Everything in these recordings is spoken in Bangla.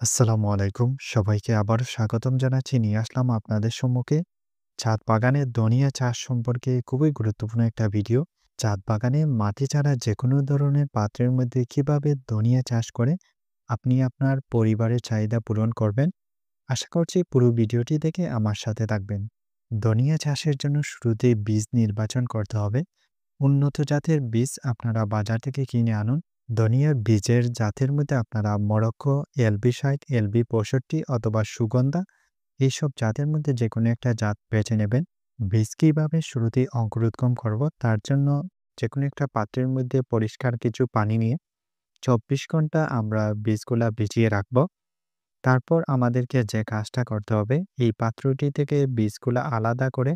আসসালামু আলাইকুম। সবাইকে আবারও স্বাগতম জানাচ্ছি। নিয়ে আসলাম আপনাদের সম্মুখে ছাদ বাগানে ধনিয়া চাষ সম্পর্কে খুবই গুরুত্বপূর্ণ একটা ভিডিও। ছাদ বাগানে মাটি ছাড়া যেকোনো ধরনের পাত্রের মধ্যে কিভাবে ধনিয়া চাষ করে আপনি আপনার পরিবারের চাহিদা পূরণ করবেন। আশা করছি পুরো ভিডিওটি দেখে আমার সাথে থাকবেন। ধনিয়া চাষের জন্য শুরুতেই বীজ নির্বাচন করতে হবে। উন্নত জাতের বীজ আপনারা বাজার থেকে কিনে আনুন। ধনিয়ার বীজের জাতের মধ্যে আপনারা মরক্কো, এলবি ৬০, এলবি ৬৫ অথবা সুগন্ধা এইসব জাতের মধ্যে যেকোনো একটা জাত বেছে নেবেন। বীজ কিভাবে শুরুতেই অঙ্কুরোদ্গম করব তার জন্য যেকোনো একটা পাত্রের মধ্যে পরিষ্কার কিছু পানি নিয়ে ২৪ ঘন্টা আমরা বীজগুলা ভিজিয়ে রাখব। তারপর আমাদেরকে যে কাজটা করতে হবে, এই পাত্রটি থেকে বীজগুলা আলাদা করে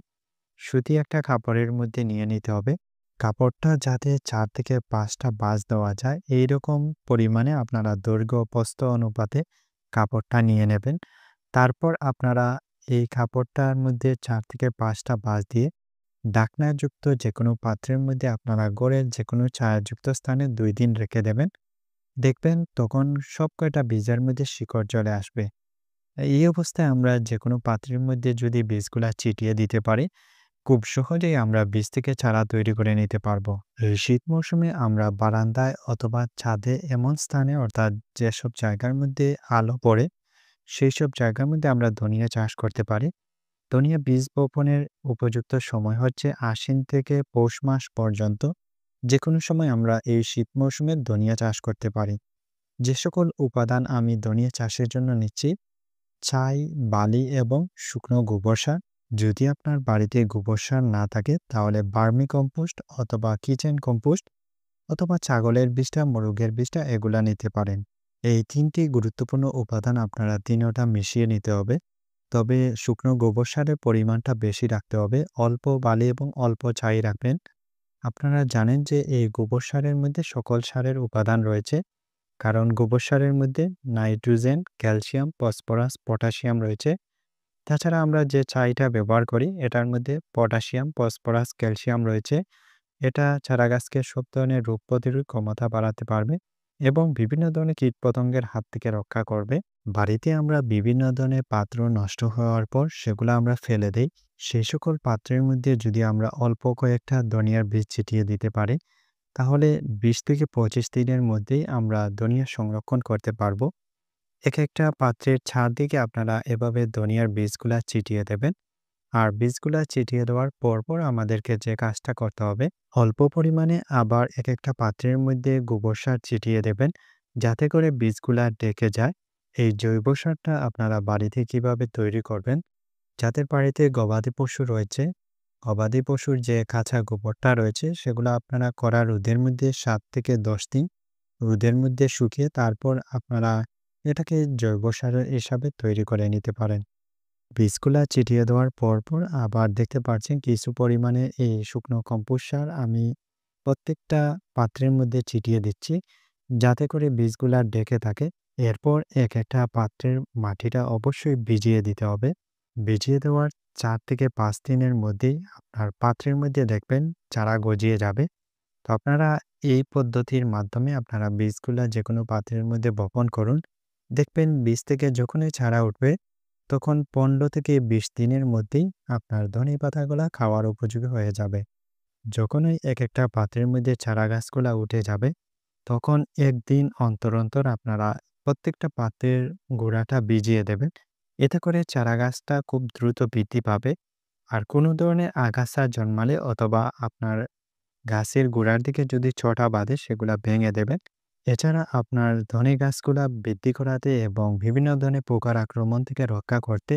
সুতি একটা কাপড়ের মধ্যে নিয়ে নিতে হবে। কাপড়টা যাতে ৪ থেকে ৫ টা ভাঁজ দেওয়া যায়, এইরকম পরিমাণে আপনারা দৈর্ঘ্য প্রস্থ অনুপাতে কাপড়টা নিয়ে নেবেন। তারপর আপনারা এই কাপড়টার মধ্যে ৪ থেকে ৫ টা ভাঁজ দিয়ে ঢাকনাযুক্ত যেকোনো পাত্রের মধ্যে আপনারা ঘরের যেকোনো ছায়াযুক্ত স্থানে ২ দিন রেখে দেবেন। দেখবেন তখন সব কয়টা বীজের মধ্যে শিকড় চলে আসবে। এই অবস্থায় আমরা যেকোনো পাত্রের মধ্যে যদি বীজগুলা ছিটিয়ে দিতে পারি, খুব সহজেই আমরা বীজ থেকে চারা তৈরি করে নিতে পারবো। এই শীত মৌসুমে আমরা বারান্দায় অথবা ছাদে এমন স্থানে অর্থাৎ যেসব জায়গার মধ্যে আলো পড়ে সেই সব জায়গার মধ্যে আমরা ধনিয়া চাষ করতে পারি। ধনিয়া বীজ বপনের উপযুক্ত সময় হচ্ছে আশ্বিন থেকে পৌষ মাস পর্যন্ত। যে কোনো সময় আমরা এই শীত মৌসুমে ধনিয়া চাষ করতে পারি। যে সকল উপাদান আমি ধনিয়া চাষের জন্য নিচ্ছি: ছাই, বালি এবং শুকনো গোবর সার। যদি আপনার বাড়িতে গোবর সার না থাকে তাহলে ভার্মি কম্পোস্ট অথবা কিচেন কম্পোস্ট অথবা ছাগলের বীজটা, মোরগের বীজটা এগুলা নিতে পারেন। এই ৩টি গুরুত্বপূর্ণ উপাদান আপনারা ৩টা মিশিয়ে নিতে হবে। তবে শুকনো গোবর সারের পরিমাণটা বেশি রাখতে হবে। অল্প বালি এবং অল্প ছাই রাখবেন। আপনারা জানেন যে এই গোবর সারের মধ্যে সকল সারের উপাদান রয়েছে। কারণ গোবর সারের মধ্যে নাইট্রোজেন, ক্যালসিয়াম, ফসফরাস, পটাশিয়াম রয়েছে। তাছাড়া আমরা যে ছাইটা ব্যবহার করি এটার মধ্যে পটাশিয়াম, ফসফরাস, ক্যালসিয়াম রয়েছে। এটা চারাগাছকে সব ধরনের রোগ প্রতিরোধ ক্ষমতা বাড়াতে পারবে এবং বিভিন্ন ধরনের কীটপতঙ্গের হাত থেকে রক্ষা করবে। বাড়িতে আমরা বিভিন্ন ধরনের পাত্র নষ্ট হওয়ার পর সেগুলো আমরা ফেলে দেই। সেই সকল পাত্রের মধ্যে যদি আমরা অল্প কয়েকটা ধনিয়ার বীজ ছিটিয়ে দিতে পারি, তাহলে ২০ থেকে ২৫ দিনের মধ্যেই আমরা ধনিয়া সংরক্ষণ করতে পারবো। একেকটা পাত্রের চারদিকে আপনারা এভাবে ধনিয়ার বীজগুলা ছিটিয়ে দেবেন। আর বীজগুলা ছিটিয়ে দেওয়ার পরপর আমাদেরকে যে কাজটা করতে হবে, অল্প পরিমাণে আবার একেকটা পাত্রের মধ্যে গোবর সার ছিটিয়ে দেবেন, যাতে করে বীজগুলা ঢেকে যায়। এই জৈব সারটা আপনারা বাড়িতে কিভাবে তৈরি করবেন? যাদের বাড়িতে গবাদি পশু রয়েছে, গবাদি পশুর যে কাঁচা গোবরটা রয়েছে সেগুলো আপনারা কড়া রোদের মধ্যে ৭ থেকে ১০ দিন রোদের মধ্যে শুকিয়ে তারপর আপনারা এটাকে জৈব সার হিসাবে তৈরি করে নিতে পারেন। বীজগুলা ছিটিয়ে দেওয়ার পরপর আবার দেখতে পাচ্ছেন কিছু পরিমাণে এই শুকনো কম্পোস্ট সার আমি প্রত্যেকটা পাত্রের মধ্যে ছিটিয়ে দিচ্ছি, যাতে করে বীজগুলা ঢেকে থাকে। এরপর একটা পাত্রের মাটিটা অবশ্যই ভিজিয়ে দিতে হবে। ভিজিয়ে দেওয়ার ৪ থেকে ৫ দিনের মধ্যেই আপনার পাত্রের মধ্যে দেখবেন চারা গজিয়ে যাবে। তো আপনারা এই পদ্ধতির মাধ্যমে আপনারা বীজগুলা যেকোনো পাত্রের মধ্যে বপন করুন। দেখবেন বীজ থেকে যখনই চারা উঠবে তখন ১৫ থেকে ২০ দিনের মধ্যেই আপনার ধনেপাতাগুলা খাওয়ার উপযোগী হয়ে যাবে। যখনই একেকটা পাত্রের মধ্যে চারা গাছগুলা উঠে যাবে, তখন ১ দিন অন্তর, অন্তর আপনারা প্রত্যেকটা পাত্রের গোড়াটা ভিজিয়ে দেবেন। এতে করে চারা গাছটা খুব দ্রুত বৃদ্ধি পাবে। আর কোনো ধরনের আগাছা জন্মালে অথবা আপনার গাছের গোড়ার দিকে যদি চটা বাঁধে সেগুলা ভেঙে দেবেন। এছাড়া আপনার ধনে গাছগুলা বৃদ্ধি করাতে এবং বিভিন্ন ধরনের পোকার আক্রমণ থেকে রক্ষা করতে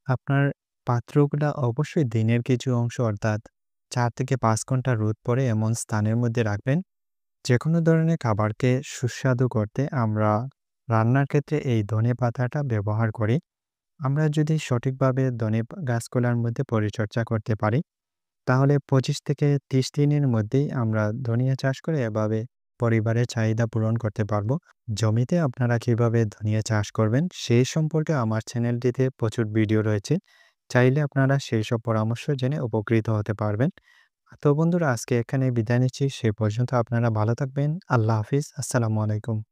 আপনার পাত্রগুলা অবশ্যই দিনের কিছু অংশ অর্থাৎ ৪ থেকে ৫ ঘন্টা রোদ পড়ে এমন স্থানের মধ্যে রাখবেন। যেকোনো ধরনের খাবারকে সুস্বাদু করতে আমরা রান্নার ক্ষেত্রে এই ধনেপাতাটা ব্যবহার করি। আমরা যদি সঠিকভাবে গাছগুলার মধ্যে পরিচর্যা করতে পারি, তাহলে ২৫ থেকে ৩০ দিনের মধ্যেই আমরা ধনিয়া চাষ করে এভাবে পরিবারের চাহিদা পূরণ করতে পারবো। জমিতে আপনারা কিভাবে ধনিয়া চাষ করবেন সেই সম্পর্কে আমার চ্যানেলটিতে প্রচুর ভিডিও রয়েছে। চাইলে আপনারা সেই সব পরামর্শ জেনে উপকৃত হতে পারবেন। তো বন্ধুরা, আজকে এখানে বিদায় নিচ্ছি। সে পর্যন্ত আপনারা ভালো থাকবেন। আল্লাহ হাফিজ। আসসালামু আলাইকুম।